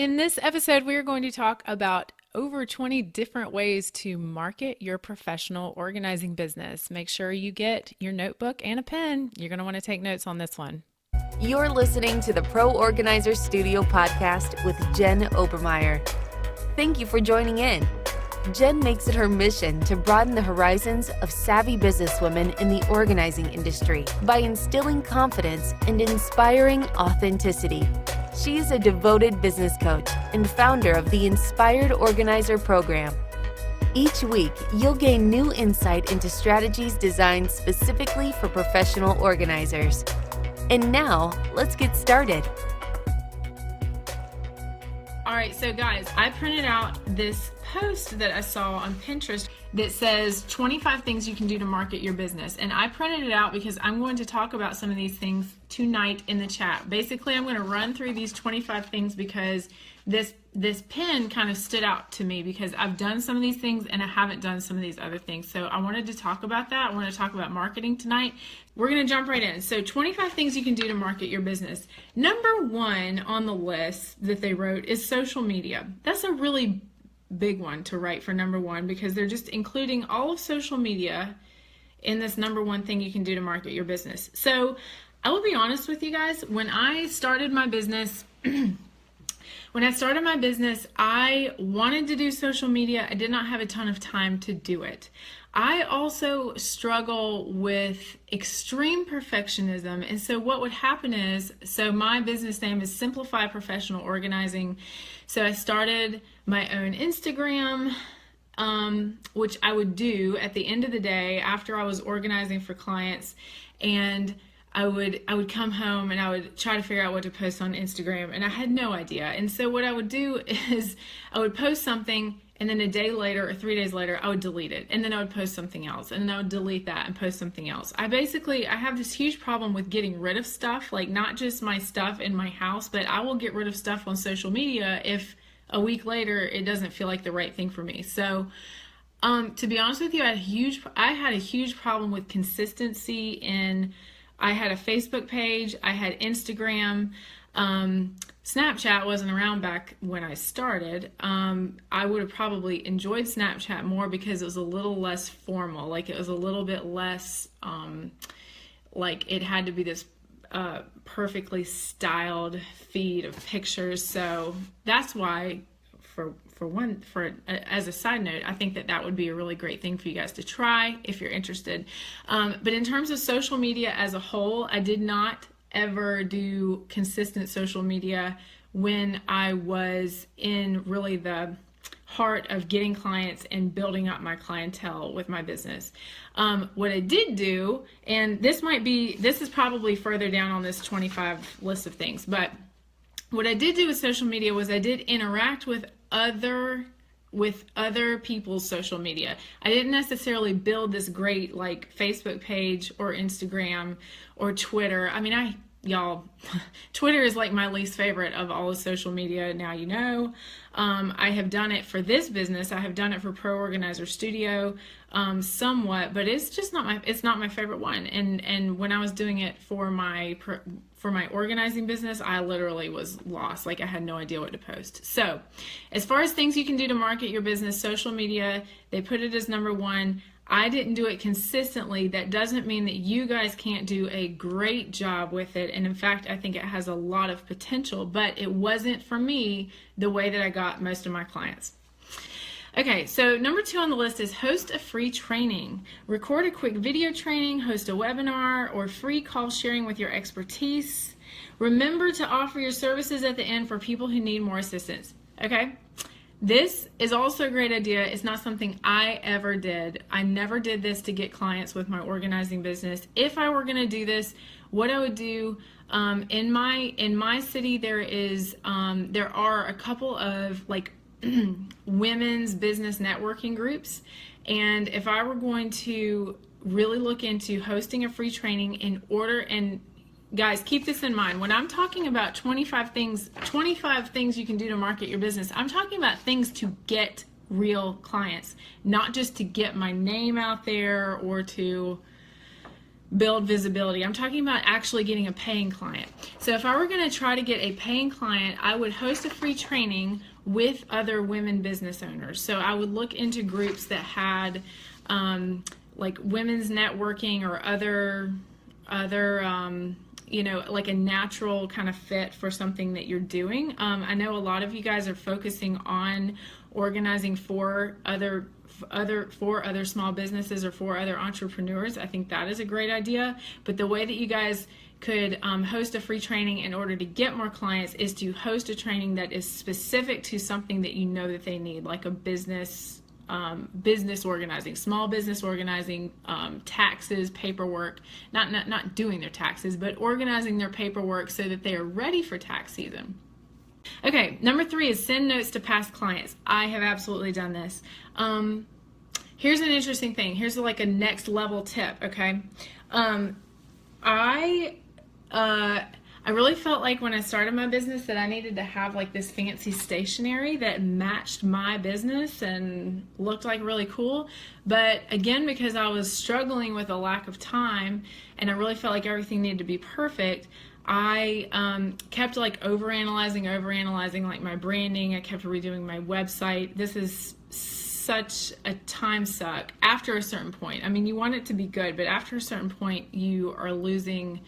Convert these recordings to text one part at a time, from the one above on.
In this episode, we are going to talk about over 20 different ways to market your professional organizing business. Make sure you get your notebook and a pen. You're going to want to take notes on this one. You're listening to the Pro Organizer Studio podcast with Jen Obermeyer. Thank you for joining in. Jen makes it her mission to broaden the horizons of savvy businesswomen in the organizing industry by instilling confidence and inspiring authenticity. She is a devoted business coach and founder of the Inspired Organizer program. Each week, you'll gain new insight into strategies designed specifically for professional organizers. And now, let's get started. All right, so guys, I printed out this post that I saw on Pinterest that says 25 things you can do to market your business. And I printed it out because I'm going to talk about some of these things tonight in the chat. Basically, I'm going to run through these 25 things because this pen kind of stood out to me because I've done some of these things and I haven't done some of these other things. So I wanted to talk about that. I want to talk about marketing tonight. We're going to jump right in. So 25 things you can do to market your business. Number one on the list that they wrote is social media. That's a really big one to write for number one because they're just including all of social media in this number one thing you can do to market your business. So I will be honest with you guys, when I started my business, I wanted to do social media. I did not have a ton of time to do it. I also struggle with extreme perfectionism. And so what would happen is, so my business name is Simplify Professional Organizing. So I started my own Instagram, which I would do at the end of the day after I was organizing for clients, and I would come home and I would try to figure out what to post on Instagram, and I had no idea. And so what I would do is I would post something, and then a day later or 3 days later I would delete it, and then I would post something else, and then I would delete that and post something else. I have this huge problem with getting rid of stuff, like not just my stuff in my house, but I will get rid of stuff on social media if a week later it doesn't feel like the right thing for me. So to be honest with you, I had a huge problem with consistency in. I had a Facebook page, I had Instagram, Snapchat wasn't around back when I started. I would have probably enjoyed Snapchat more because it was a little less formal, like it was a little bit less, like it had to be this perfectly styled feed of pictures. So that's why, as a side note, I think that would be a really great thing for you guys to try if you're interested. But in terms of social media as a whole, I did not ever do consistent social media when I was in really the heart of getting clients and building up my clientele with my business. What I did do, and this is probably further down on this 25 list of things, but what I did do with social media was I did interact with other people's social media. I didn't necessarily build this great like Facebook page or Instagram or Twitter. I mean, Twitter is like my least favorite of all the social media. Now you know. I have done it for this business. I have done it for Pro Organizer Studio somewhat, but it's just not my favorite one. And when I was doing it for my organizing business, I literally was lost. Like I had no idea what to post. So as far as things you can do to market your business, social media, they put it as number one. I didn't do it consistently. That doesn't mean that you guys can't do a great job with it. And in fact, I think it has a lot of potential, but it wasn't for me the way that I got most of my clients. Okay, so number two on the list is host a free training. Record a quick video training, host a webinar, or free call sharing with your expertise. Remember to offer your services at the end for people who need more assistance. Okay, this is also a great idea. It's not something I ever did. I never did this to get clients with my organizing business. If I were gonna do this, what I would do, in my city, there are a couple of like women's business networking groups, and if I were going to really look into hosting a free training and guys, keep this in mind. When I'm talking about 25 things you can do to market your business, I'm talking about things to get real clients, not just to get my name out there or to build visibility. I'm talking about actually getting a paying client. So if I were going to try to get a paying client, I would host a free training with other women business owners. So I would look into groups that had like women's networking or other you know, like a natural kind of fit for something that you're doing. I know a lot of you guys are focusing on organizing for other small businesses or for other entrepreneurs. I think that is a great idea. But the way that you guys could host a free training in order to get more clients is to host a training that is specific to something that you know that they need, like a business organizing, small business organizing, taxes, paperwork, not doing their taxes, but organizing their paperwork so that they are ready for tax season. Okay, number 3 is send notes to past clients. I have absolutely done this. Here's an interesting thing. Here's like a next level tip, okay? I really felt like when I started my business that I needed to have like this fancy stationery that matched my business and looked like really cool. But again, because I was struggling with a lack of time and I really felt like everything needed to be perfect, I kept like overanalyzing like my branding. I kept redoing my website. This is such a time suck after a certain point. I mean, you want it to be good, but after a certain point, you are losing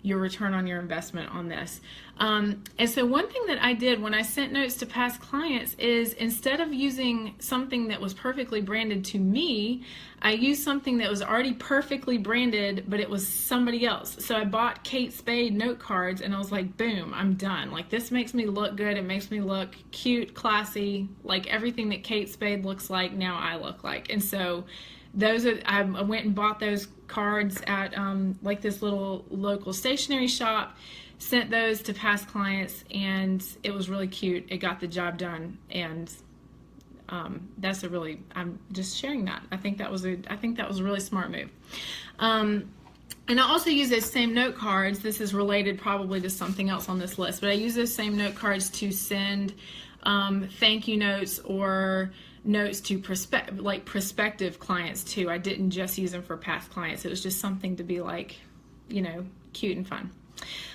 your return on your investment on this. And so one thing that I did when I sent notes to past clients is instead of using something that was perfectly branded to me, I used something that was already perfectly branded, but it was somebody else. So I bought Kate Spade note cards and I was like, boom, I'm done. Like, this makes me look good. It makes me look cute, classy, like everything that Kate Spade looks like, now I look like. And so I went and bought those cards at like this little local stationery shop, sent those to past clients, and it was really cute. It got the job done, and I'm just sharing that. I think that was a really smart move. And I also use those same note cards. This is related probably to something else on this list, but I use those same note cards to send thank you notes or notes to prospective clients too. I didn't just use them for past clients. It was just something to be like, you know, cute and fun.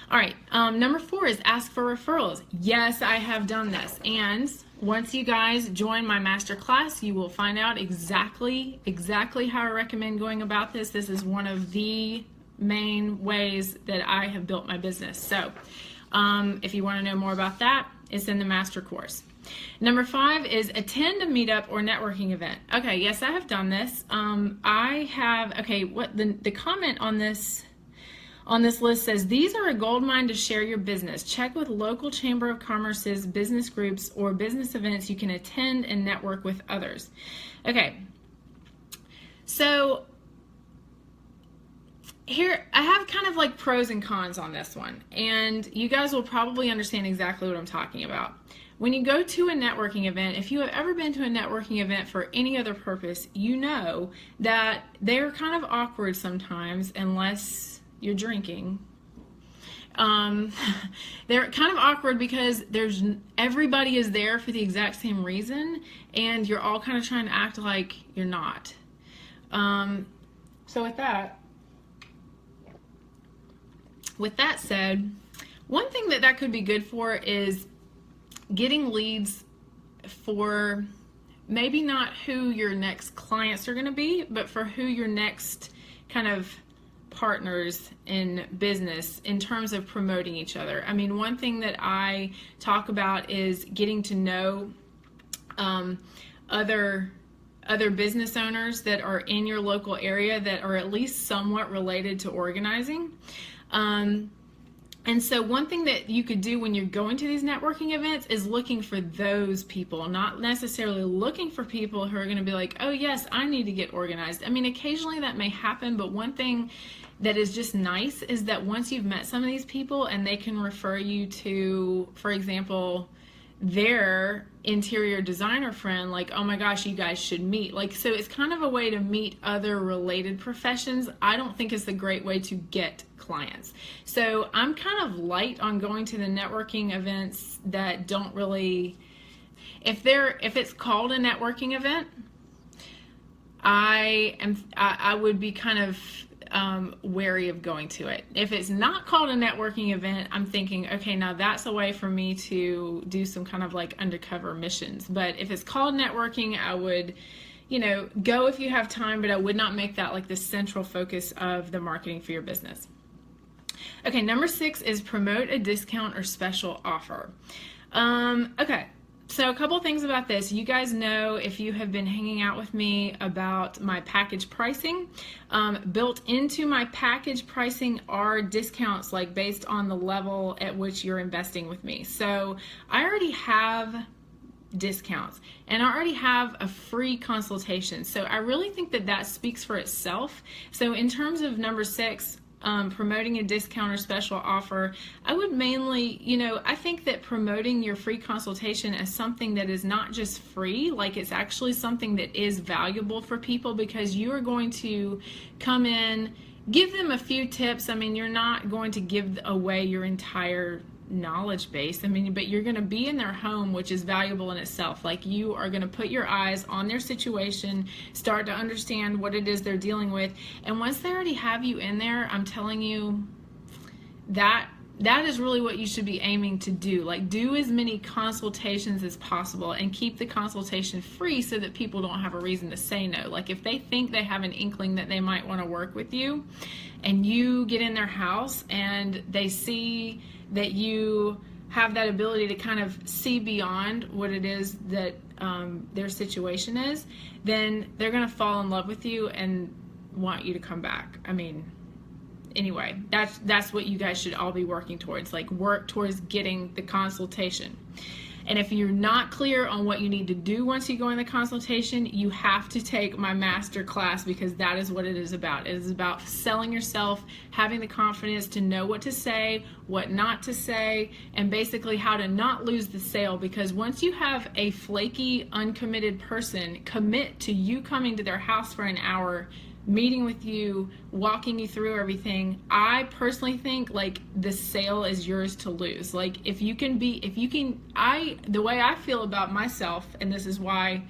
All right, number 4 is ask for referrals. Yes, I have done this, and once you guys join my masterclass, you will find out exactly how I recommend going about this. This is one of the main ways that I have built my business. So if you want to know more about that, it's in the master course. Number 5 is attend a meetup or networking event. Okay, yes, I have done this. What the comment on this list says, these are a gold mine to share your business. Check with local Chamber of Commerce's business groups or business events you can attend and network with others. Okay, so here I have kind of like pros and cons on this one, and you guys will probably understand exactly what I'm talking about. When you go to a networking event, if you have ever been to a networking event for any other purpose, you know that they're kind of awkward sometimes unless you're drinking. They're kind of awkward because everybody is there for the exact same reason, and you're all kind of trying to act like you're not. So with that said, one thing that could be good for is getting leads for maybe not who your next clients are going to be, but for who your next kind of partners in business in terms of promoting each other. I mean, one thing that I talk about is getting to know other business owners that are in your local area that are at least somewhat related to organizing. And so one thing that you could do when you're going to these networking events is looking for those people, not necessarily looking for people who are going to be like, oh yes, I need to get organized. I mean, occasionally that may happen, but one thing that is just nice is that once you've met some of these people and they can refer you to, for example, their interior designer friend, like, oh my gosh, you guys should meet. Like, so it's kind of a way to meet other related professions. I don't think it's a great way to get clients. So I'm kind of light on going to the networking events that don't really, if it's called a networking event, I would be kind of wary of going to it. If it's not called a networking event, I'm thinking, okay, now that's a way for me to do some kind of like undercover missions. But if it's called networking, I would, go if you have time, but I would not make that like the central focus of the marketing for your business. Okay, number 6 is promote a discount or special offer. Okay. So a couple things about this. You guys know, if you have been hanging out with me, about my package pricing. Built into my package pricing are discounts, like based on the level at which you're investing with me. So I already have discounts and I already have a free consultation. So I really think that that speaks for itself. So in terms of number 6, promoting a discount or special offer, I would mainly, I think that promoting your free consultation as something that is not just free, like it's actually something that is valuable for people, because you are going to come in, give them a few tips. I mean, you're not going to give away your entire knowledge base. I mean, but you're going to be in their home, which is valuable in itself. Like, you are going to put your eyes on their situation, start to understand what it is they're dealing with. And once they already have you in there, I'm telling you that is really what you should be aiming to do. Like, do as many consultations as possible and keep the consultation free so that people don't have a reason to say no. Like, if they think they have an inkling that they might want to work with you, and you get in their house and they see that you have that ability to kind of see beyond what it is that their situation is, then they're going to fall in love with you and want you to come back. I mean, anyway, that's what you guys should all be working towards. Like, work towards getting the consultation. And if you're not clear on what you need to do once you go in the consultation, you have to take my master class, because that is what it is about. It is about selling yourself, having the confidence to know what to say, what not to say, and basically how to not lose the sale. Because once you have a flaky, uncommitted person commit to you coming to their house for an hour, meeting with you, walking you through everything, I personally think like the sale is yours to lose. Like, the way I feel about myself, and this is why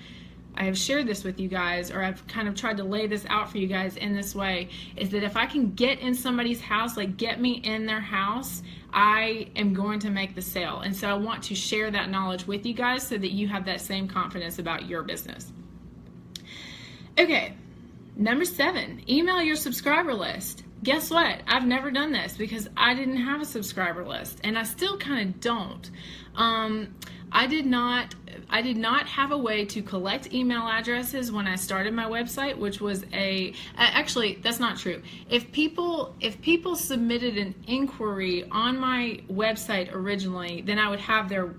I have shared this with you guys, or I've kind of tried to lay this out for you guys in this way, is that if I can get in somebody's house, like get me in their house, I am going to make the sale. And so I want to share that knowledge with you guys so that you have that same confidence about your business. Okay. Number 7, email your subscriber list. Guess what? I've never done this because I didn't have a subscriber list, and I still kind of don't. I did not have a way to collect email addresses when I started my website, which was actually, that's not true. If people submitted an inquiry on my website originally, then I would have their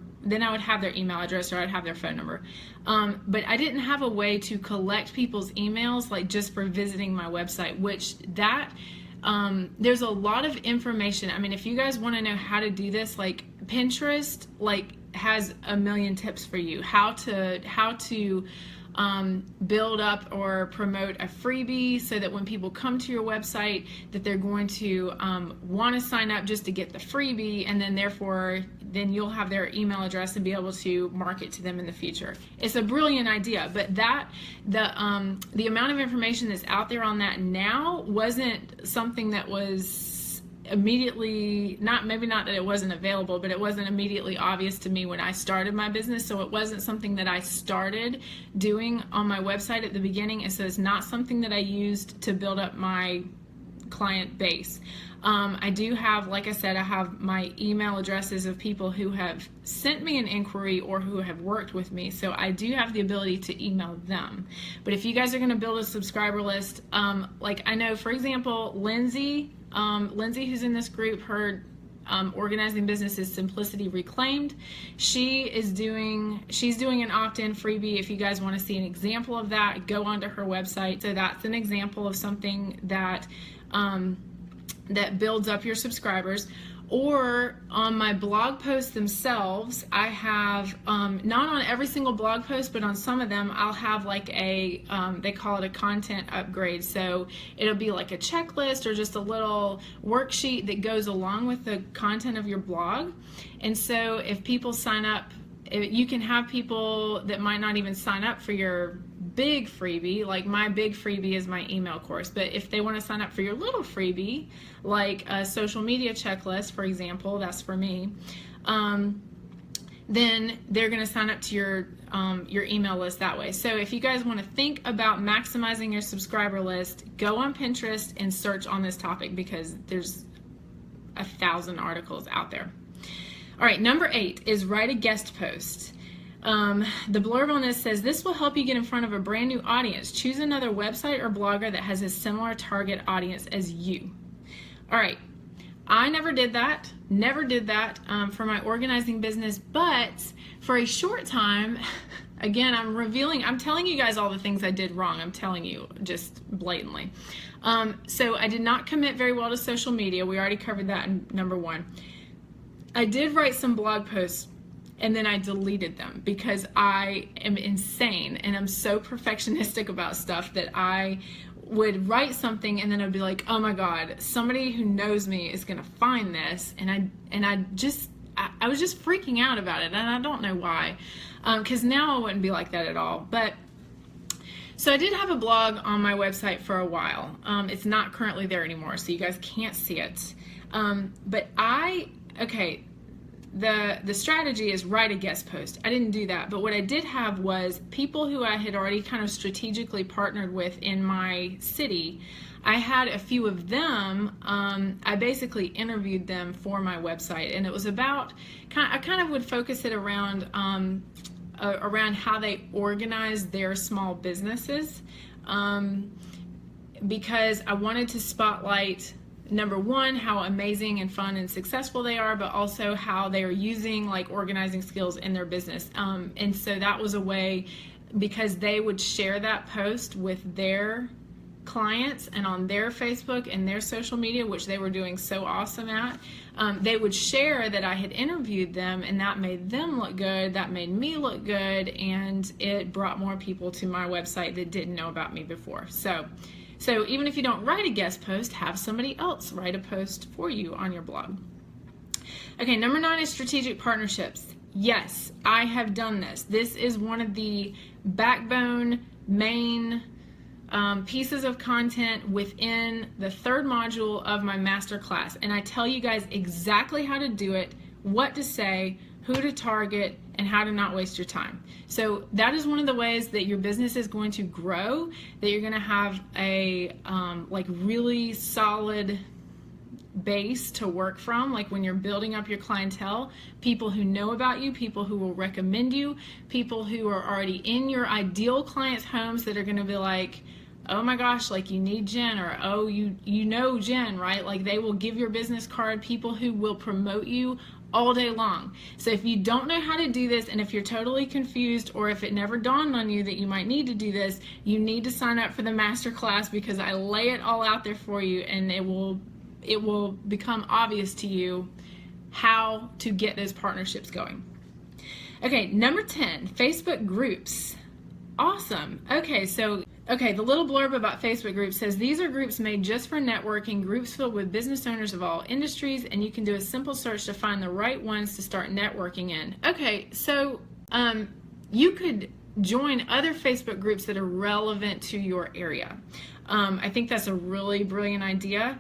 email address, or I'd have their phone number. But I didn't have a way to collect people's emails, like just for visiting my website, which there's a lot of information. I mean, if you guys want to know how to do this, like Pinterest, like has a million tips for you, how to build up or promote a freebie so that when people come to your website, that they're going to want to sign up just to get the freebie, and then therefore then you'll have their email address and be able to market to them in the future. It's a brilliant idea, but the amount of information that's out there on that now wasn't something that was immediately, maybe not that it wasn't available, but it wasn't immediately obvious to me when I started my business. So it wasn't something that I started doing on my website at the beginning, and so it's not something that I used to build up my client base. I do have, like I said, I have my email addresses of people who have sent me an inquiry or who have worked with me, so I do have the ability to email them. But if you guys are going to build a subscriber list, like I know, for example, Lindsay, who's in this group, her organizing business is Simplicity Reclaimed. She's doing an opt-in freebie. If you guys want to see an example of that, go onto her website. So that's an example of something that that builds up your subscribers. Or on my blog posts themselves, I have, not on every single blog post, but on some of them, I'll have like they call it a content upgrade. So it'll be like a checklist or just a little worksheet that goes along with the content of your blog. And so if people sign up, you can have people that might not even sign up for your big freebie, like my big freebie is my email course, but if they want to sign up for your little freebie, like a social media checklist, for example, that's for me, then they're going to sign up to your email list that way. So if you guys want to think about maximizing your subscriber list, go on Pinterest and search on this topic, because there's 1,000 articles out there. All right, number 8 is write a guest post. The blurb on this says, this will help you get in front of a brand new audience. Choose another website or blogger that has a similar target audience as you. All right, I never did that for my organizing business, but for a short time, again, I'm telling you guys all the things I did wrong. I'm telling you just blatantly. So I did not commit very well to social media. We already covered that in number 1. I did write some blog posts, and then I deleted them because I am insane and I'm so perfectionistic about stuff that I would write something and then I'd be like, oh my God, somebody who knows me is gonna find this, and I was just freaking out about it, and I don't know why, because now I wouldn't be like that at all. But so I did have a blog on my website for a while. It's not currently there anymore, so you guys can't see it. But the strategy is write a guest post. I didn't do that, but what I did have was people who I had already kind of strategically partnered with in my city. I had a few of them. I basically interviewed them for my website, and it was about I kind of would focus it around how they organize their small businesses, because I wanted to spotlight, number 1, how amazing and fun and successful they are, but also how they are using like organizing skills in their business. And so that was a way, because they would share that post with their clients and on their Facebook and their social media, which they were doing so awesome at. They would share that I had interviewed them, and that made them look good, that made me look good, and it brought more people to my website that didn't know about me before. So even if you don't write a guest post, have somebody else write a post for you on your blog. Okay, number 9 is strategic partnerships. Yes, I have done this. This is one of the backbone main pieces of content within the 3rd module of my masterclass. And I tell you guys exactly how to do it, what to say, who to target, and how to not waste your time. So that is one of the ways that your business is going to grow, that you're going to have a really solid base to work from, like when you're building up your clientele, people who know about you, people who will recommend you, people who are already in your ideal clients' homes that are going to be like, oh my gosh, like you need Jen, or oh, you know Jen, right? Like they will give your business card, people who will promote you all day long. So if you don't know how to do this, and if you're totally confused, or if it never dawned on you that you might need to do this, you need to sign up for the masterclass, because I lay it all out there for you, and it will become obvious to you how to get those partnerships going. Okay, number 10, Facebook groups. Awesome. Okay, the little blurb about Facebook groups says, these are groups made just for networking, groups filled with business owners of all industries, and you can do a simple search to find the right ones to start networking in. Okay, so you could join other Facebook groups that are relevant to your area. I think that's a really brilliant idea.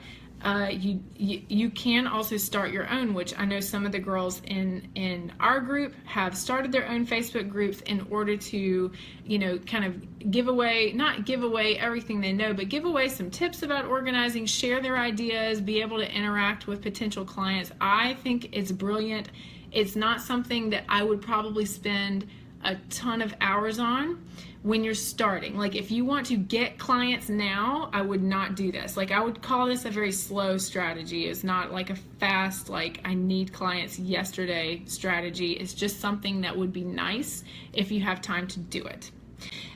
You can also start your own, which I know some of the girls in our group have started their own Facebook groups in order to, kind of not give away everything they know, but give away some tips about organizing, share their ideas, be able to interact with potential clients. I think it's brilliant. It's not something that I would probably spend a ton of hours on when you're starting. Like if you want to get clients now, I would not do this. Like I would call this a very slow strategy. It's not like a fast, like I need clients yesterday strategy. It's just something that would be nice if you have time to do it.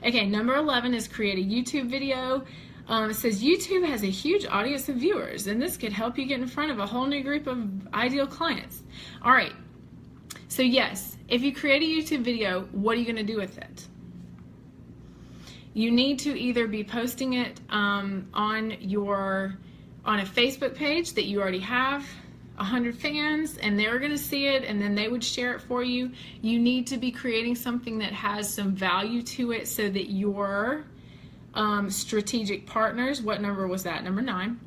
Okay, number 11 is create a YouTube video. It says YouTube has a huge audience of viewers, and this could help you get in front of a whole new group of ideal clients. All right, so yes, if you create a YouTube video, what are you going to do with it? You need to either be posting it on a Facebook page that you already have 100 fans and they were going to see it and then they would share it for you. You need to be creating something that has some value to it so that your strategic partners, what number was that? Number 9.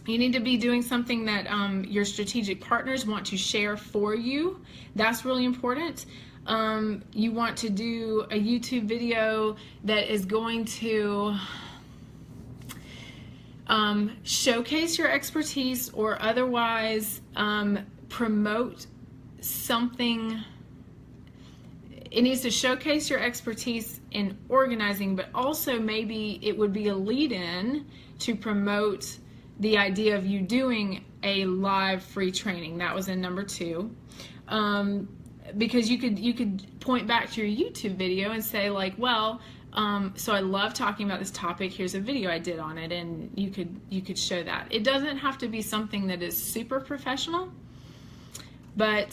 You need to be doing something that your strategic partners want to share for you. That's really important. You want to do a YouTube video that is going to showcase your expertise or otherwise promote something. It needs to showcase your expertise in organizing, but also maybe it would be a lead-in to promote the idea of you doing a live free training. That was in number 2. Because you could point back to your YouTube video and say like, well, so I love talking about this topic. Here's a video I did on it, and you could show that. It doesn't have to be something that is super professional, but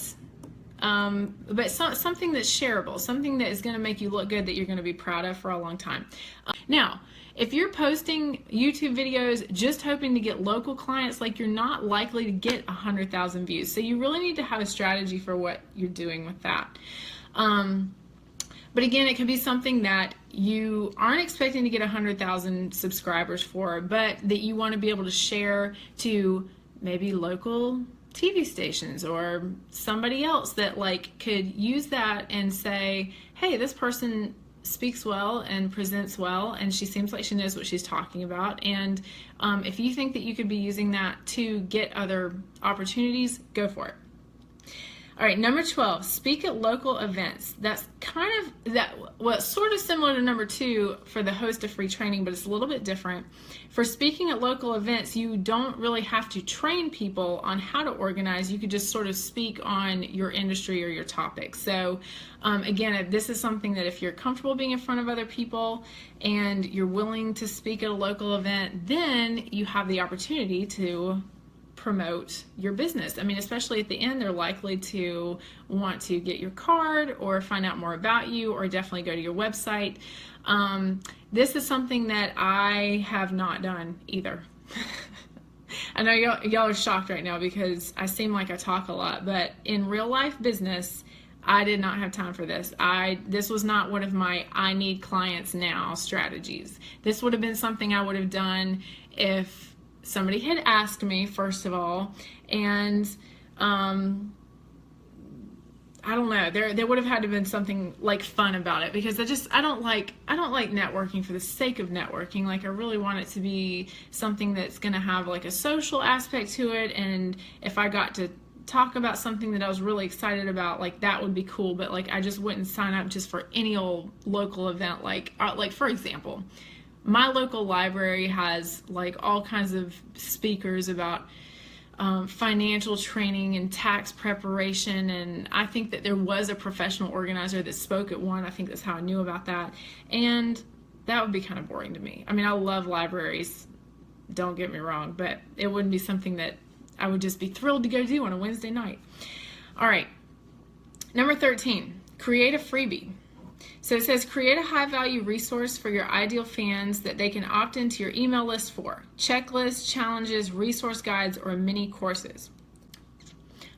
something that's shareable, something that is going to make you look good, that you're going to be proud of for a long time. Now, if you're posting YouTube videos just hoping to get local clients, like, you're not likely to get 100,000 views. So you really need to have a strategy for what you're doing with that. But again, it could be something that you aren't expecting to get 100,000 subscribers for, but that you want to be able to share to maybe local TV stations or somebody else that like could use that and say, hey, this person speaks well and presents well, and she seems like she knows what she's talking about. And if you think that you could be using that to get other opportunities, go for it. All right, number 12, speak at local events. That's kind of well, it's sort of similar to number 2 for the host a free training, but it's a little bit different. For speaking at local events, you don't really have to train people on how to organize. You could just sort of speak on your industry or your topic. So again, this is something that if you're comfortable being in front of other people and you're willing to speak at a local event, then you have the opportunity to promote your business. I mean, especially at the end, they're likely to want to get your card or find out more about you, or definitely go to your website. This is something that I have not done either. I know y'all are shocked right now because I seem like I talk a lot, but in real life business, I did not have time for this. This was not one of my I need clients now strategies. This would have been something I would have done if somebody had asked me, first of all, and I don't know, there would have had to have been something like fun about it, because I don't like networking for the sake of networking. Like, I really want it to be something that's going to have like a social aspect to it, and if I got to talk about something that I was really excited about, like, that would be cool. But like, I just wouldn't sign up just for any old local event. Like for example, my local library has like all kinds of speakers about financial training and tax preparation, and I think that there was a professional organizer that spoke at one. I think that's how I knew about that, and that would be kind of boring to me. I mean, I love libraries, don't get me wrong, but it wouldn't be something that I would just be thrilled to go do on a Wednesday night. All right, number 13, create a freebie. So it says, create a high-value resource for your ideal fans that they can opt into your email list for. Checklists, challenges, resource guides, or mini courses.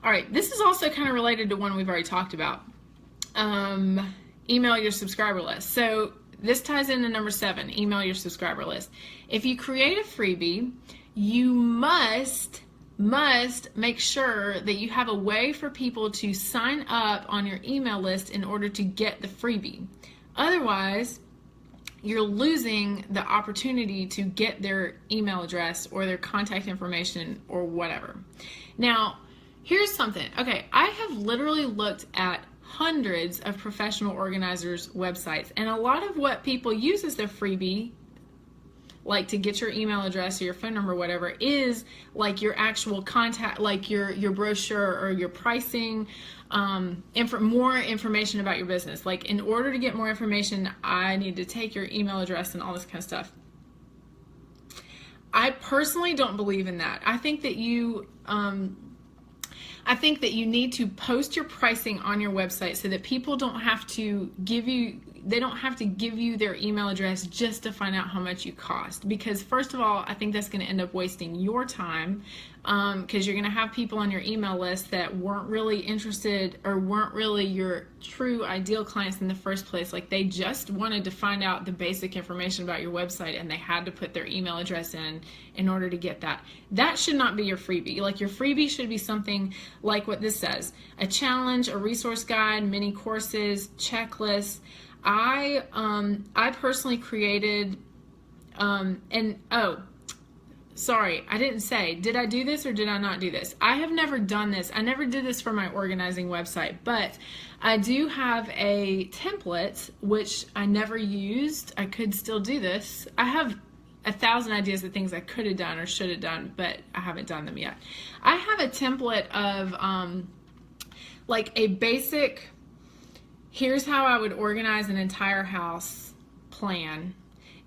All right, this is also kind of related to one we've already talked about. Email your subscriber list. So this ties into number 7, email your subscriber list. If you create a freebie, you must make sure that you have a way for people to sign up on your email list in order to get the freebie. Otherwise, you're losing the opportunity to get their email address or their contact information or whatever. Now, here's something. Okay, I have literally looked at hundreds of professional organizers' websites, and a lot of what people use as their freebie, like to get your email address or your phone number or whatever, is like your actual contact, like your brochure or your pricing, more information about your business. Like, in order to get more information, I need to take your email address and all this kind of stuff. I personally don't believe in that. I think that you need to post your pricing on your website so that people don't have to give you their email address just to find out how much you cost. Because first of all, I think that's going to end up wasting your time. because you're going to have people on your email list that weren't really interested or weren't really your true ideal clients in the first place. Like they just wanted to find out the basic information about your website and they had to put their email address in order to get that. That should not be your freebie. Like your freebie should be something like what this says: a challenge, a resource guide, mini courses, checklists. I personally created sorry, I didn't say, did I do this or did I not do this? I have never done this. I never did this for my organizing website, but I do have a template which I never used. I could still do this. I have 1,000 ideas of things I could have done or should have done, but I haven't done them yet. I have a template of like a basic, here's how I would organize an entire house plan.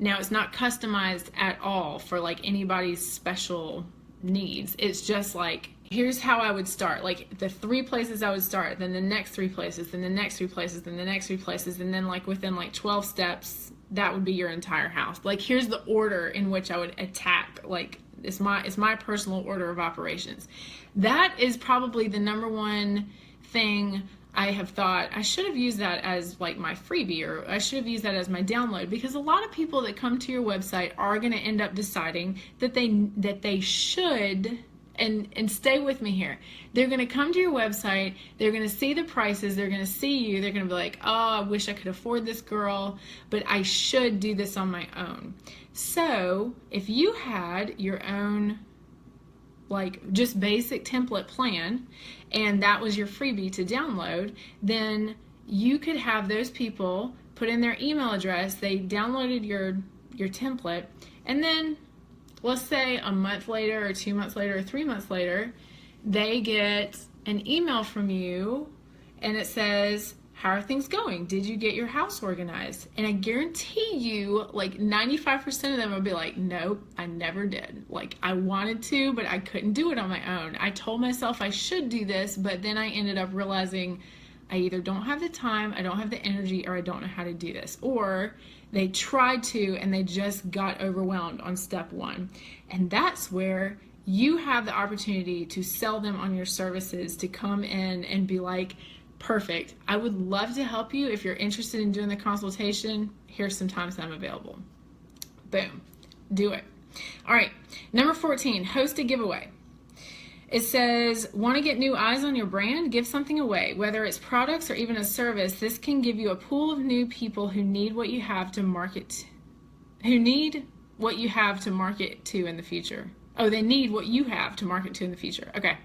Now, it's not customized at all for like anybody's special needs. It's just like, here's how I would start. Like the 3 places I would start, then the next 3 places, then the next 3 places, then the next 3 places, and then like within like 12 steps, that would be your entire house. Like here's the order in which I would attack. Like it's my personal order of operations. That is probably the number one thing I have thought I should have used that as like my freebie, or I should have used that as my download, because a lot of people that come to your website are going to end up deciding that they should, and stay with me here. They're going to come to your website, they're going to see the prices, they're going to see you, they're going to be like, oh, I wish I could afford this, girl, but I should do this on my own. So if you had your own like just basic template plan, and that was your freebie to download, then you could have those people put in their email address, they downloaded your template, and then let's say a month later or 2 months later or 3 months later, they get an email from you and it says, how are things going? Did you get your house organized? And I guarantee you, like 95% of them will be like, nope, I never did. Like I wanted to, but I couldn't do it on my own. I told myself I should do this, but then I ended up realizing I either don't have the time, I don't have the energy, or I don't know how to do this. Or they tried to and they just got overwhelmed on step 1. And that's where you have the opportunity to sell them on your services, to come in and be like, perfect, I would love to help you. If you're interested in doing the consultation, here's some times that I'm available. Boom, do it. All right, number 14, host a giveaway. It says, want to get new eyes on your brand? Give something away, whether it's products or even a service. This can give you a pool of new people who need what you have to market, to in the future. Oh, they need what you have to market to in the future. Okay.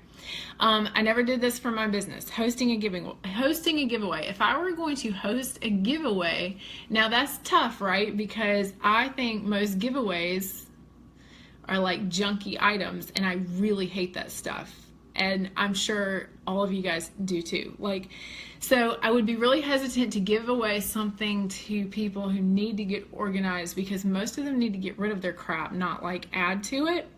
I never did this for my business. Hosting a giveaway. If I were going to host a giveaway, now that's tough, right? Because I think most giveaways are like junky items, and I really hate that stuff. And I'm sure all of you guys do too. Like, so I would be really hesitant to give away something to people who need to get organized, because most of them need to get rid of their crap, not like add to it.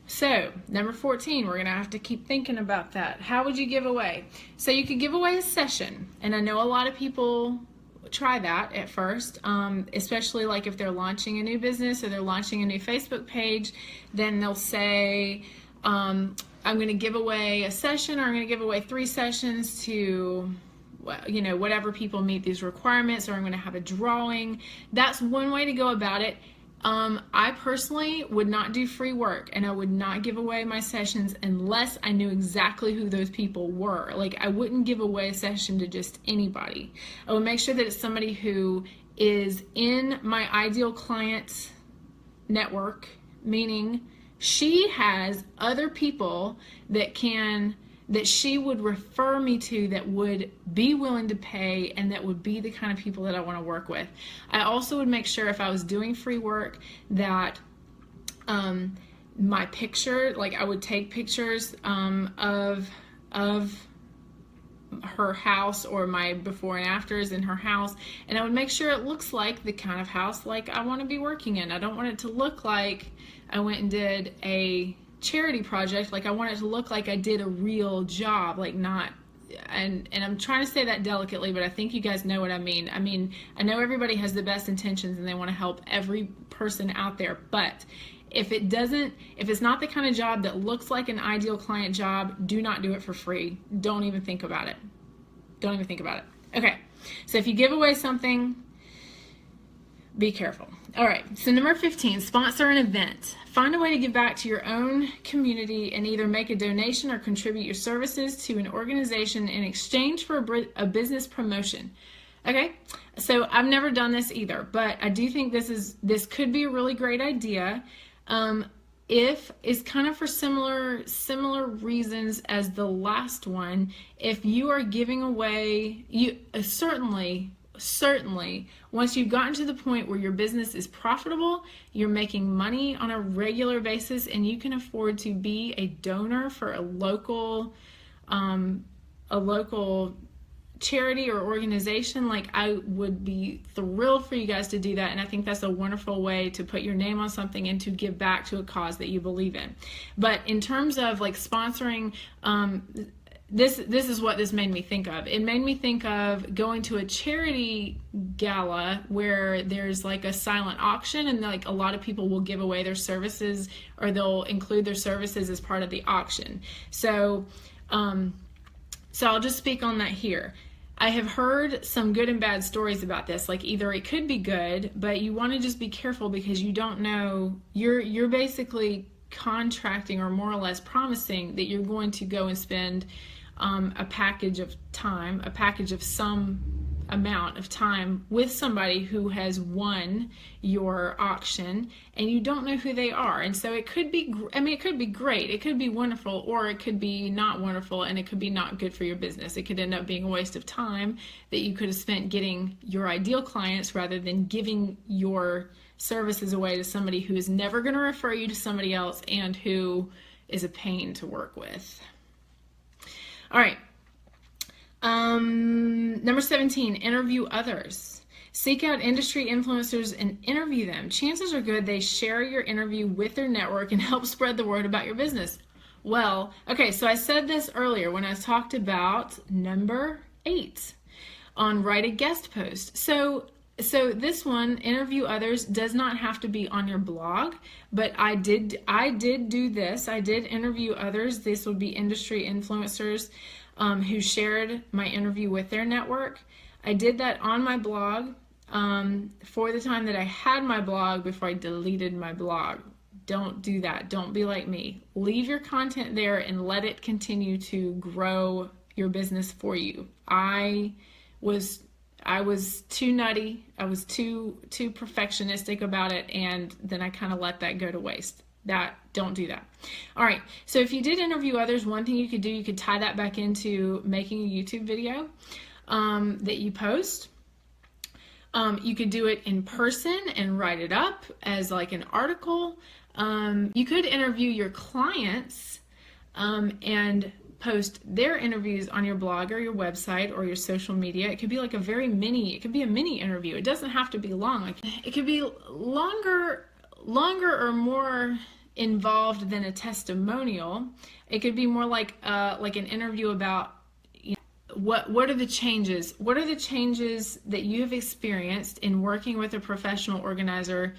So, number 14, we're going to have to keep thinking about that. How would you give away? So you could give away a session, and I know a lot of people try that at first, especially like if they're launching a new business or they're launching a new Facebook page, then they'll say, I'm going to give away a session, or I'm going to give away 3 sessions to, you know, whatever people meet these requirements, or I'm going to have a drawing. That's one way to go about it. I personally would not do free work, and I would not give away my sessions unless I knew exactly who those people were. Like, I wouldn't give away a session to just anybody. I would make sure that it's somebody who is in my ideal client network, meaning she has other people that she would refer me to, that would be willing to pay, and that would be the kind of people that I want to work with. I also would make sure, if I was doing free work, that my picture, like I would take pictures of her house, or my before and afters in her house, and I would make sure it looks like the kind of house like I want to be working in. I don't want it to look like I went and did a charity project. Like, I want it to look like I did a real job, like not, and I'm trying to say that delicately, but I think you guys know what I mean. I mean, I know everybody has the best intentions and they want to help every person out there, but If it's not the kind of job that looks like an ideal client job, do not do it for free. Don't even think about it. Don't even think about it. Okay, so if you give away something, be careful. All right, so number 15, sponsor an event. Find a way to give back to your own community and either make a donation or contribute your services to an organization in exchange for a business promotion. Okay, so I've never done this either, but I do think this could be a really great idea. If it's kind of for similar reasons as the last one. If you are giving away, you certainly once you've gotten to the point where your business is profitable, you're making money on a regular basis, and you can afford to be a donor for a local charity or organization, like, I would be thrilled for you guys to do that. And I think that's a wonderful way to put your name on something and to give back to a cause that you believe in. But in terms of like sponsoring, this is what this made me think of. It made me think of going to a charity gala where there's like a silent auction, and like a lot of people will give away their services, or they'll include their services as part of the auction. So I'll just speak on that here. I have heard some good and bad stories about this. Like, either it could be good, but you want to just be careful because you don't know. You're basically contracting, or more or less promising, that you're going to go and spend a package of some amount of time with somebody who has won your auction, and you don't know who they are. And so it could be, it could be great, it could be wonderful, or it could be not wonderful, and it could be not good for your business. It could end up being a waste of time that you could have spent getting your ideal clients rather than giving your services away to somebody who is never going to refer you to somebody else and who is a pain to work with. All right. Number 17, interview others. Seek out industry influencers and interview them. Chances are good they share your interview with their network and help spread the word about your business. Well, okay, so I said this earlier when I talked about number 8 on write a guest post. So this one, interview others, does not have to be on your blog, but I did do this. I did interview others. This would be industry influencers who shared my interview with their network. I did that on my blog for the time that I had my blog before I deleted my blog. Don't do that. Don't be like me. Leave your content there and let it continue to grow your business for you. I was too nutty. I was too perfectionistic about it, and then I kind of let that go to waste. Don't do that. All right, so if you did interview others, one thing you could do, you could tie that back into making a YouTube video that you post. You could do it in person and write it up as like an article. You could interview your clients and post their interviews on your blog or your website or your social media. It could be like a mini interview. It doesn't have to be long. It could be longer or more involved than a testimonial. It could be more like an interview about, you know, what are the changes that you have experienced in working with a professional organizer.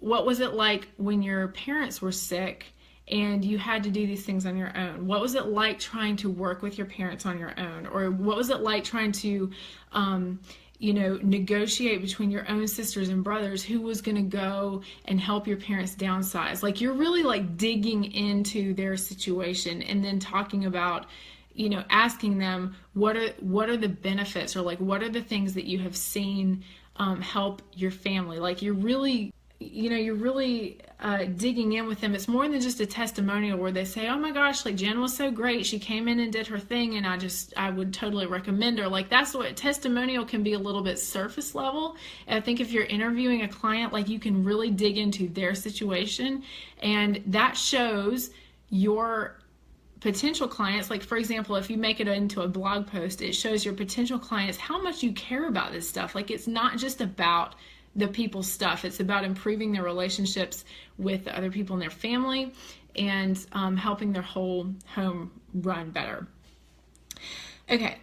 What was it like when your parents were sick and you had to do these things on your own? What was it like trying to work with your parents on your own? Or what was it like trying to negotiate between your own sisters and brothers who was going to go and help your parents downsize? Like, you're really like digging into their situation and then talking about, asking them what are the benefits, or like what are the things that you have seen help your family. Like, you're really digging in with them. It's more than just a testimonial where they say, oh my gosh, like Jen was so great. She came in and did her thing and I would totally recommend her. Like, that's what testimonial can be, a little bit surface level. And I think if you're interviewing a client, like, you can really dig into their situation, and that shows your potential clients. Like, for example, if you make it into a blog post, it shows your potential clients how much you care about this stuff. Like, it's not just about the people's stuff. It's about improving their relationships with the other people in their family and helping their whole home run better. Okay,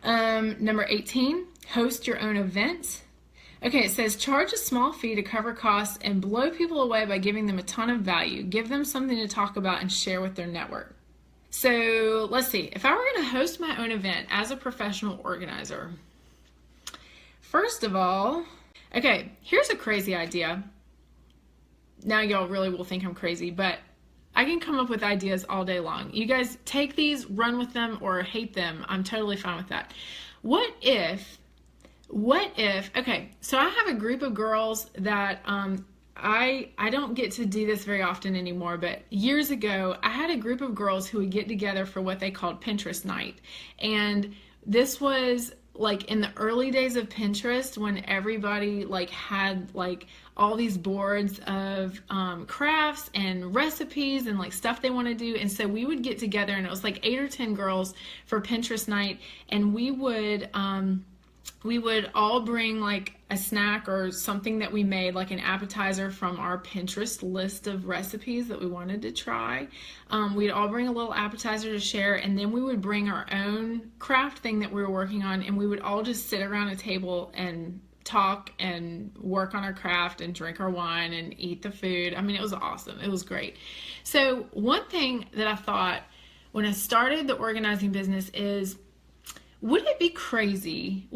number 18, host your own event. Okay, it says charge a small fee to cover costs and blow people away by giving them a ton of value. Give them something to talk about and share with their network. So let's see. If I were going to host my own event as a professional organizer, first of all, okay, here's a crazy idea. Now y'all really will think I'm crazy, but I can come up with ideas all day long. You guys take these, run with them, or hate them. I'm totally fine with that. What if, okay, so I have a group of girls that I don't get to do this very often anymore, but years ago, I had a group of girls who would get together for what they called Pinterest night. And this was like in the early days of Pinterest, when everybody like had like all these boards of crafts and recipes and like stuff they want to do. And so we would get together, and it was like 8 or 10 girls for Pinterest night, and we would all bring like a snack or something that we made, like an appetizer from our Pinterest list of recipes that we wanted to try. We'd all bring a little appetizer to share, and then we would bring our own craft thing that we were working on, and we would all just sit around a table and talk and work on our craft and drink our wine and eat the food. I mean, it was awesome. It was great. So one thing that I thought when I started the organizing business is, would it be crazy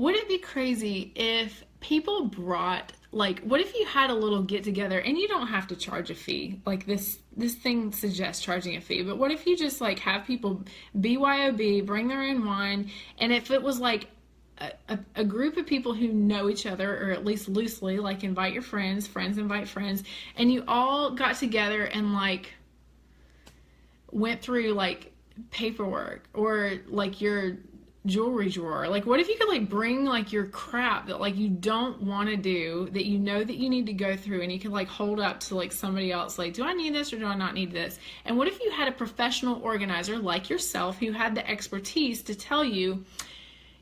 if people brought, like, what if you had a little get together, and you don't have to charge a fee, like this thing suggests charging a fee, but what if you just like have people BYOB, bring their own wine, and if it was like a group of people who know each other, or at least loosely, like invite your friends invite friends, and you all got together and like went through like paperwork or like your jewelry drawer. Like, what if you could like bring like your crap that like you don't want to do, that you know that you need to go through, and you can like hold up to like somebody else, like, do I need this or do I not need this? And what if you had a professional organizer like yourself who had the expertise to tell you,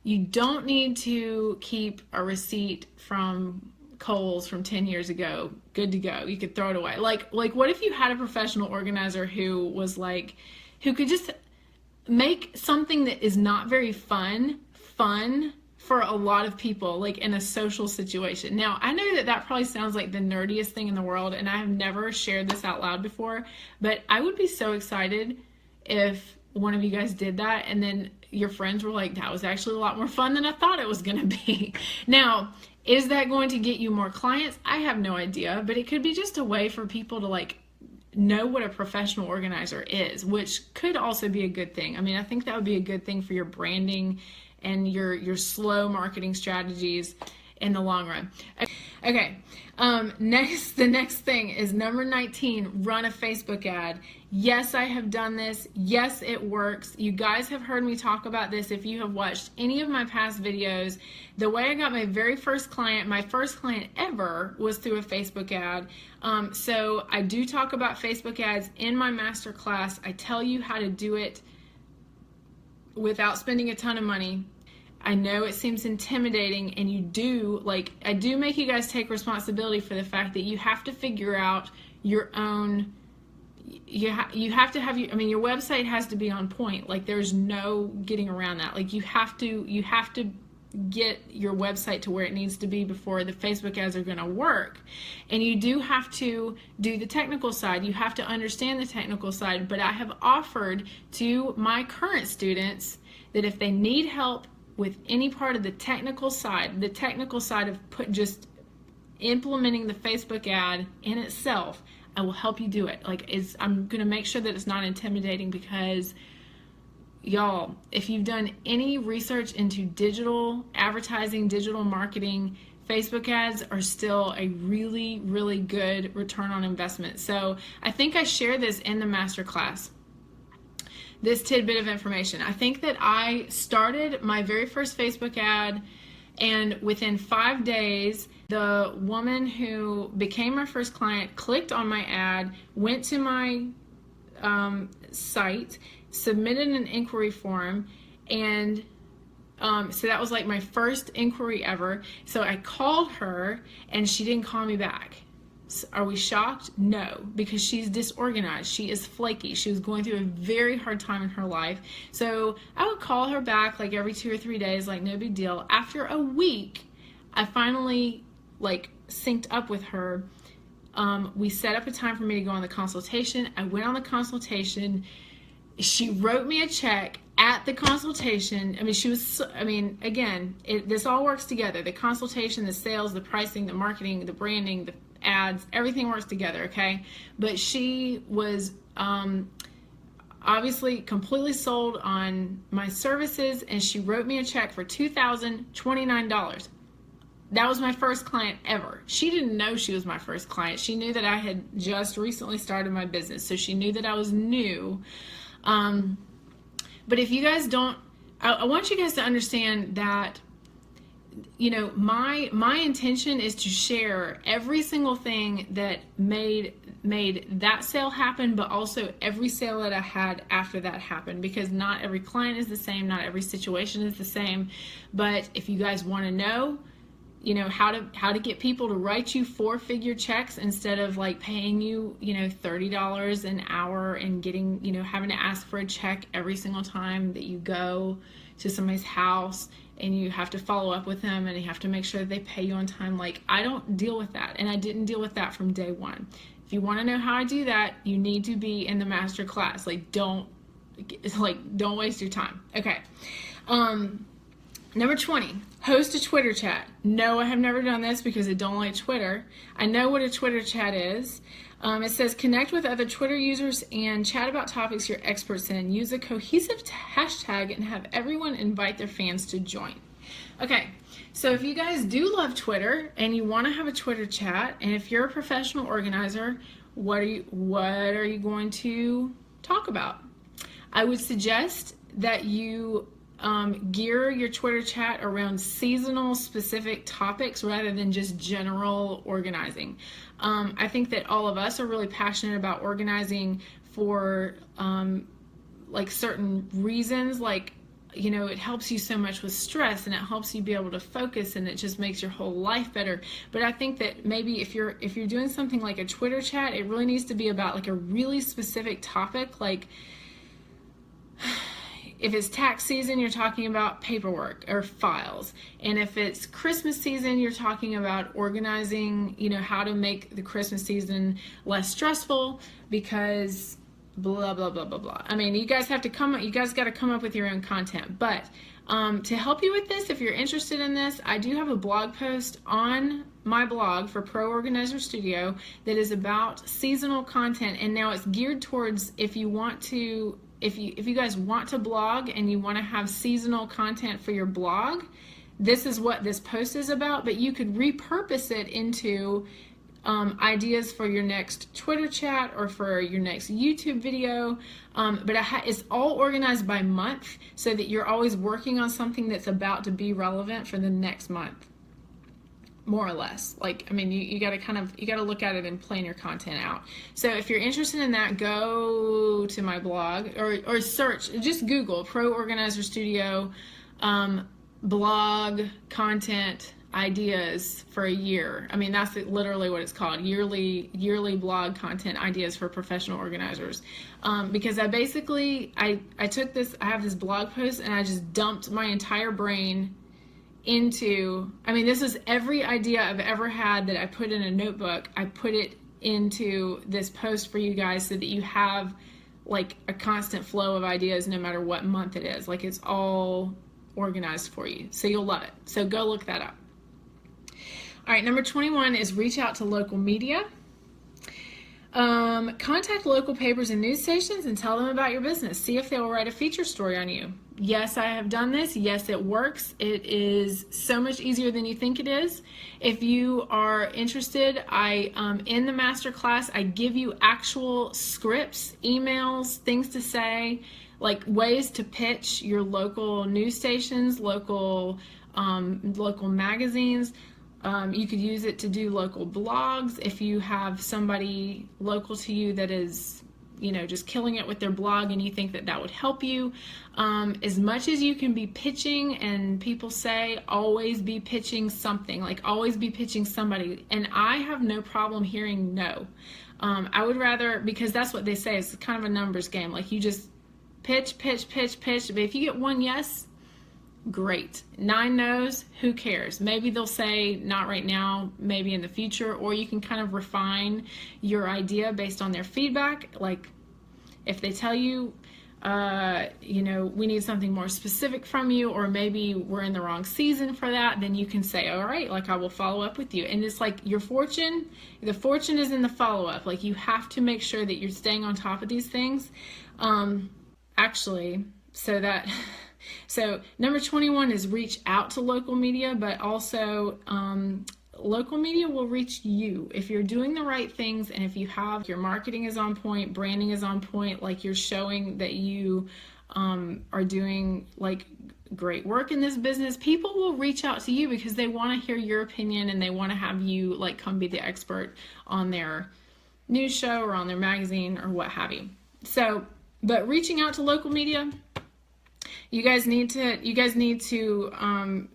you don't need to keep a receipt from Kohl's from 10 years ago, good to go, you could throw it away. Like what if you had a professional organizer who was like, who could just make something that is not very fun for a lot of people, like in a social situation. Now, I know that probably sounds like the nerdiest thing in the world, and I have never shared this out loud before, but I would be so excited if one of you guys did that, and then your friends were like, that was actually a lot more fun than I thought it was going to be. Now, is that going to get you more clients? I have no idea, but it could be just a way for people to like know what a professional organizer is, which could also be a good thing. I mean, I think that would be a good thing for your branding and your slow marketing strategies in the long run. Okay, the next thing is number 19, run a Facebook ad. Yes, I have done this. Yes, it works. You guys have heard me talk about this if you have watched any of my past videos. The way I got my very first client, my first client ever, was through a Facebook ad. So I do talk about Facebook ads in my masterclass. I tell you how to do it without spending a ton of money. I know it seems intimidating, and you do, like, I do make you guys take responsibility for the fact that you have to figure out your own, you have to have, I mean, your website has to be on point. Like, there's no getting around that. Like, you have to get your website to where it needs to be before the Facebook ads are going to work. And you do have to do the technical side. You have to understand the technical side. But I have offered to my current students that if they need help with any part of the technical side of just implementing the Facebook ad in itself, I will help you do it. Like, I'm going to make sure that it's not intimidating, because y'all, if you've done any research into digital advertising, digital marketing, Facebook ads are still a really, really good return on investment. So I think I share this in the masterclass, this tidbit of information. I think that I started my very first Facebook ad, and within 5 days, the woman who became my first client clicked on my ad, went to my site, submitted an inquiry form, and so that was like my first inquiry ever. So I called her, and she didn't call me back. Are we shocked? No, because she's disorganized. She is flaky. She was going through a very hard time in her life. So I would call her back like every 2 or 3 days, like no big deal. After a week, I finally like synced up with her, we set up a time for me to go on the consultation. I went on the consultation. She wrote me a check at the consultation. I mean, she was, I mean, again, this all works together. The consultation, the sales, the pricing, the marketing, the branding, the ads, everything works together, okay? But she was obviously completely sold on my services, and she wrote me a check for $2,029. That was my first client ever. She didn't know she was my first client. She knew that I had just recently started my business, so she knew that I was new. But if you guys don't, I want you guys to understand that, you know, my intention is to share every single thing that made that sale happen, but also every sale that I had after that happened, because not every client is the same, not every situation is the same. But if you guys want to know, you know, how to get people to write you 4-figure checks instead of like paying you, you know, $30 an hour and getting, you know, having to ask for a check every single time that you go to somebody's house and you have to follow up with them and you have to make sure that they pay you on time. Like, I don't deal with that, and I didn't deal with that from day one. If you want to know how I do that, you need to be in the master class. Like, don't waste your time. Okay. Number 20, host a Twitter chat. No, I have never done this because I don't like Twitter. I know what a Twitter chat is. It says connect with other Twitter users and chat about topics you're experts in. Use a cohesive hashtag and have everyone invite their fans to join. Okay, so if you guys do love Twitter and you want to have a Twitter chat, and if you're a professional organizer, what are you going to talk about? I would suggest that you gear your Twitter chat around seasonal specific topics rather than just general organizing. I think that all of us are really passionate about organizing for like certain reasons, like, you know, it helps you so much with stress and it helps you be able to focus and it just makes your whole life better. But I think that maybe if you're doing something like a Twitter chat, it really needs to be about like a really specific topic. Like, if it's tax season, you're talking about paperwork or files. And if it's Christmas season, you're talking about organizing, you know, how to make the Christmas season less stressful because blah, blah, blah, blah, blah. I mean, you guys got to come up with your own content. But to help you with this, if you're interested in this, I do have a blog post on my blog for Pro Organizer Studio that is about seasonal content. And now it's geared towards if you guys want to blog and you want to have seasonal content for your blog, this is what this post is about, but you could repurpose it into ideas for your next Twitter chat or for your next YouTube video. But it's all organized by month so that you're always working on something that's about to be relevant for the next month. More or less. Like, I mean, you got to look at it and plan your content out. So if you're interested in that, go to my blog or search, just Google Pro Organizer Studio blog content ideas for a year. I mean, that's literally what it's called, yearly blog content ideas for professional organizers. Because I took this, I have this blog post and I just dumped my entire brain into, I mean, this is every idea I've ever had that I put in a notebook. I put it into this post for you guys so that you have like a constant flow of ideas no matter what month it is. Like, it's all organized for you. So you'll love it. So go look that up. All right, number 21 is reach out to local media. Contact local papers and news stations and tell them about your business. See if they will write a feature story on you. Yes, I have done this. Yes, it works. It is so much easier than you think it is. If you are interested, in the master class, I give you actual scripts, emails, things to say, like ways to pitch your local news stations, local magazines. You could use it to do local blogs. If you have somebody local to you that is, you know, just killing it with their blog and you think that would help you, as much as you can be pitching, and people say always be pitching something, like always be pitching somebody, and I have no problem hearing no. I would rather, because that's what they say, it's kind of a numbers game, like you just pitch, but if you get one yes, Great. 9 no's, who cares? Maybe they'll say not right now, maybe in the future, or you can kind of refine your idea based on their feedback. Like if they tell you, we need something more specific from you, or maybe we're in the wrong season for that, then you can say, all right, like I will follow up with you. And it's like the fortune is in the follow-up. Like you have to make sure that you're staying on top of these things. So number 21 is reach out to local media, but also local media will reach you if you're doing the right things, and if your marketing is on point, branding is on point, like you're showing that you are doing like great work in this business. People will reach out to you because they want to hear your opinion, and they want to have you like come be the expert on their news show or on their magazine or what have you. So, but reaching out to local media, you guys need to,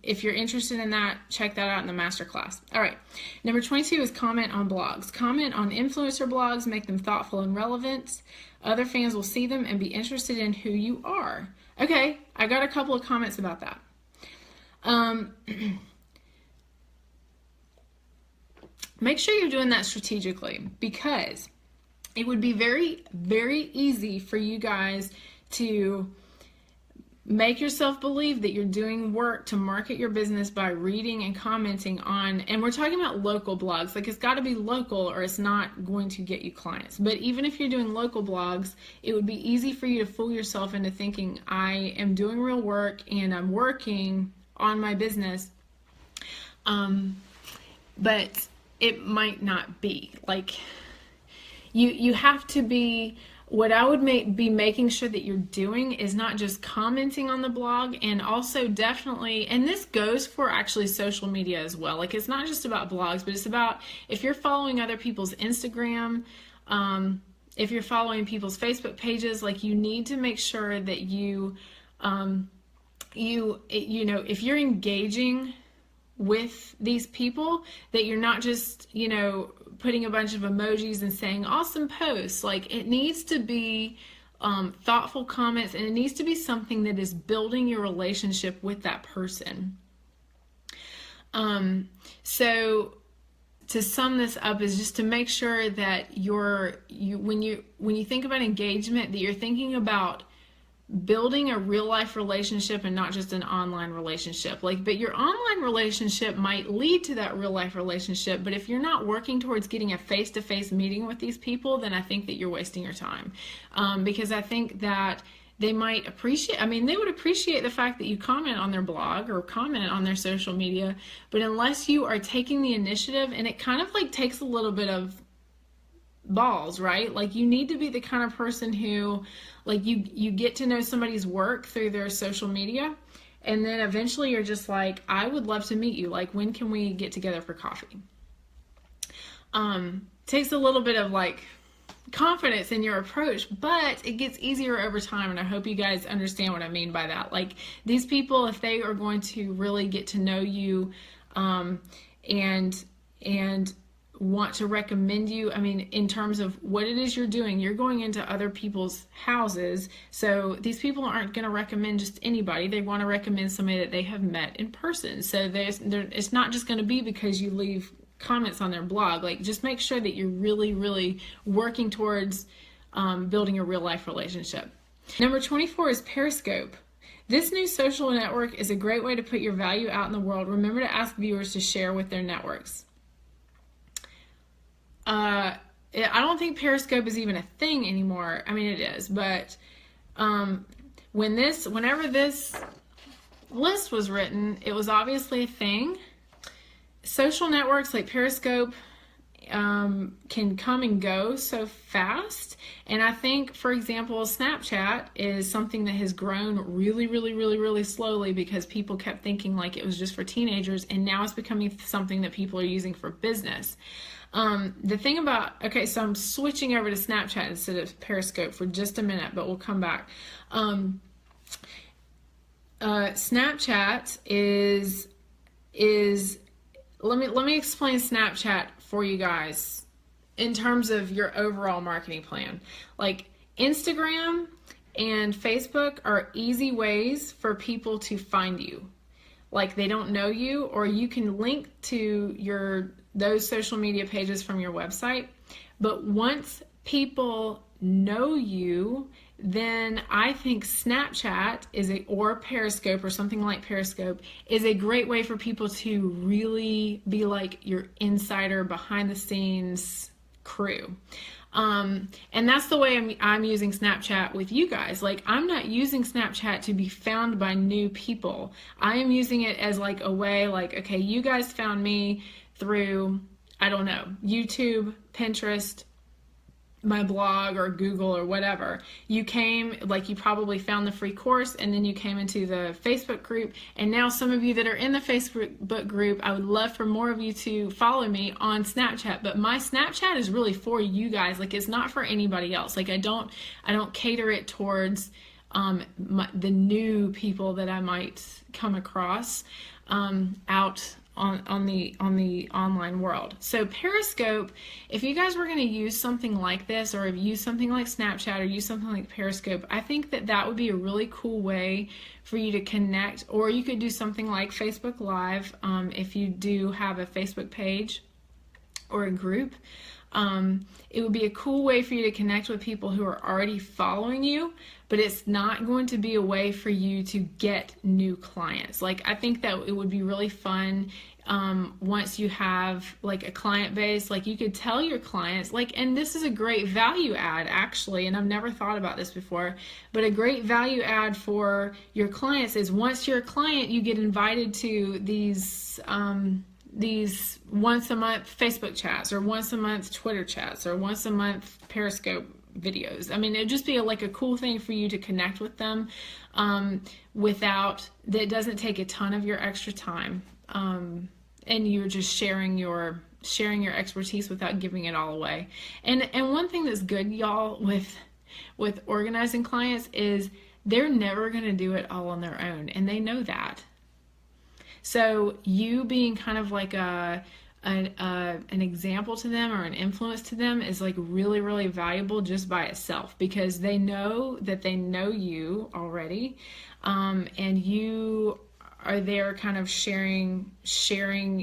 if you're interested in that, check that out in the masterclass. All right. Number 22 is comment on blogs. Comment on influencer blogs, make them thoughtful and relevant. Other fans will see them and be interested in who you are. Okay. I got a couple of comments about that. Make sure you're doing that strategically, because it would be very, very easy for you guys to make yourself believe that you're doing work to market your business by reading and commenting on, and we're talking about local blogs, like it's got to be local or it's not going to get you clients. But even if you're doing local blogs, it would be easy for you to fool yourself into thinking I am doing real work and I'm working on my business, but it might not be. Like you have to be, what I would be making sure that you're doing is not just commenting on the blog, and also definitely, and this goes for actually social media as well. Like it's not just about blogs, but it's about if you're following other people's Instagram, if you're following people's Facebook pages, like you need to make sure that if you're engaging with these people, that you're not just, putting a bunch of emojis and saying awesome posts. Like it needs to be thoughtful comments, and it needs to be something that is building your relationship with that person. So to sum this up is just to make sure that when you think about engagement, that you're thinking about building a real life relationship and not just an online relationship. But your online relationship might lead to that real life relationship. But if you're not working towards getting a face-to-face meeting with these people, then I think that you're wasting your time. Because I think that they might appreciate, they would appreciate the fact that you comment on their blog or comment on their social media, but unless you are taking the initiative, and it kind of like takes a little bit of balls, right? Like you need to be the kind of person who, like, you get to know somebody's work through their social media, and then eventually you're just like, I would love to meet you. Like, when can we get together for coffee? Takes a little bit of like confidence in your approach, but it gets easier over time, and I hope you guys understand what I mean by that. Like these people, if they are going to really get to know you, and want to recommend you, in terms of what it is you're doing, you're going into other people's houses, so these people aren't going to recommend just anybody. They want to recommend somebody that they have met in person. So it's not just going to be because you leave comments on their blog. Like just make sure that you're really, really working towards building a real life relationship. Number 24 is Periscope. This new social network is a great way to put your value out in the world. Remember to ask viewers to share with their networks. I don't think Periscope is even a thing anymore. It is, but whenever this list was written, it was obviously a thing. Social networks like Periscope can come and go so fast, and I think, for example, Snapchat is something that has grown really, really, really, really slowly because people kept thinking like it was just for teenagers, and now it's becoming something that people are using for business. The thing about, so I'm switching over to Snapchat instead of Periscope for just a minute, but we'll come back. Snapchat is let me explain Snapchat for you guys in terms of your overall marketing plan. Like Instagram and Facebook are easy ways for people to find you. Like they don't know you, or you can link to those social media pages from your website. But once people know you, then I think Snapchat or Periscope or something like Periscope is a great way for people to really be like your insider behind the scenes crew. And that's the way I'm using Snapchat with you guys. Like, I'm not using Snapchat to be found by new people. I am using it as like a way, like, okay, you guys found me through, I don't know, YouTube, Pinterest, my blog, or Google, or whatever. You came, like, you probably found the free course, and then you came into the Facebook group, and now some of you that are in the Facebook group, I would love for more of you to follow me on Snapchat. But my Snapchat is really for you guys. Like, it's not for anybody else. Like, I don't cater it towards the new people that I might come across out on the online world. So Periscope, if you guys were going to use something like this, or use something like Snapchat, or use something like Periscope, I think that would be a really cool way for you to connect. Or you could do something like Facebook Live, if you do have a Facebook page or a group. It would be a cool way for you to connect with people who are already following you, but it's not going to be a way for you to get new clients. Like, I think that it would be really fun once you have like a client base. Like, you could tell your clients, like, and this is a great value add actually, and I've never thought about this before, but a great value add for your clients is, once you're a client, you get invited to these once a month Facebook chats, or once a month Twitter chats, or once a month Periscope videos. I mean, it'd just be like a cool thing for you to connect with them that doesn't take a ton of your extra time, and you're just sharing your expertise without giving it all away. And one thing that's good, y'all, with organizing clients is they're never going to do it all on their own, and they know that. So you being kind of like an example to them, or an influence to them, is like really, really valuable just by itself, because they know that they know you already, and you are there kind of sharing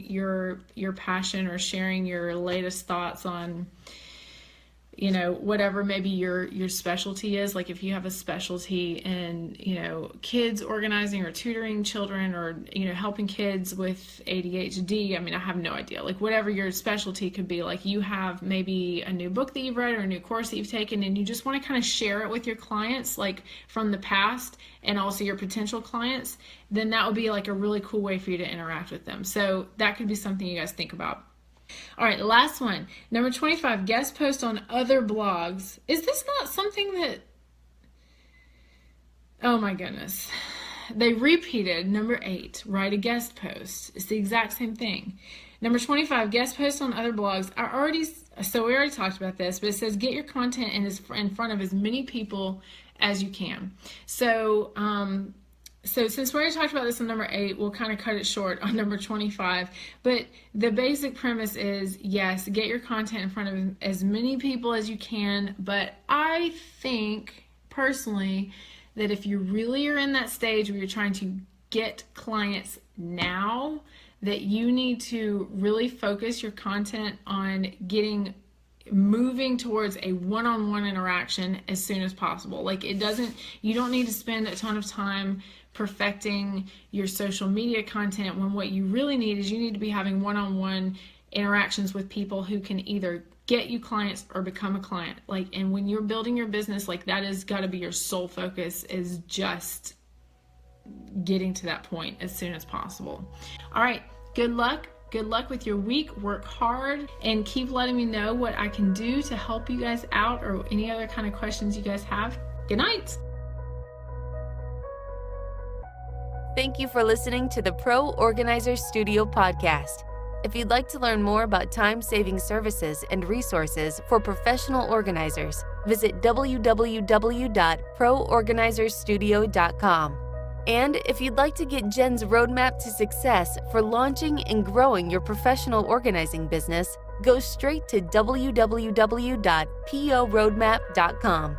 your passion, or sharing your latest thoughts on, you know, whatever maybe your specialty is. Like, if you have a specialty in, you know, kids organizing, or tutoring children, or, you know, helping kids with ADHD, I mean, I have no idea. Like, whatever your specialty could be, like, you have maybe a new book that you've read, or a new course that you've taken, and you just want to kind of share it with your clients, like from the past, and also your potential clients, then that would be like a really cool way for you to interact with them. So that could be something you guys think about. All right, last one. Number 25, guest post on other blogs. Is this not something that, oh my goodness. They repeated number 8, write a guest post. It's the exact same thing. Number 25, guest post on other blogs. We already talked about this, but it says get your content in front of as many people as you can. So since we already talked about this on number 8, we'll kind of cut it short on number 25. But the basic premise is, yes, get your content in front of as many people as you can. But I think, personally, that if you really are in that stage where you're trying to get clients now, that you need to really focus your content on moving towards a one-on-one interaction as soon as possible. Like, you don't need to spend a ton of time perfecting your social media content, when what you really need is, you need to be having one-on-one interactions with people who can either get you clients or become a client. Like, and when you're building your business, like, that has got to be your sole focus, is just getting to that point as soon as possible. All right, good luck. Good luck with your week. Work hard, and keep letting me know what I can do to help you guys out, or any other kind of questions you guys have. Good night. Thank you for listening to the Pro Organizers Studio podcast. If you'd like to learn more about time-saving services and resources for professional organizers, visit www.proorganizerstudio.com. And if you'd like to get Jen's roadmap to success for launching and growing your professional organizing business, go straight to www.poroadmap.com.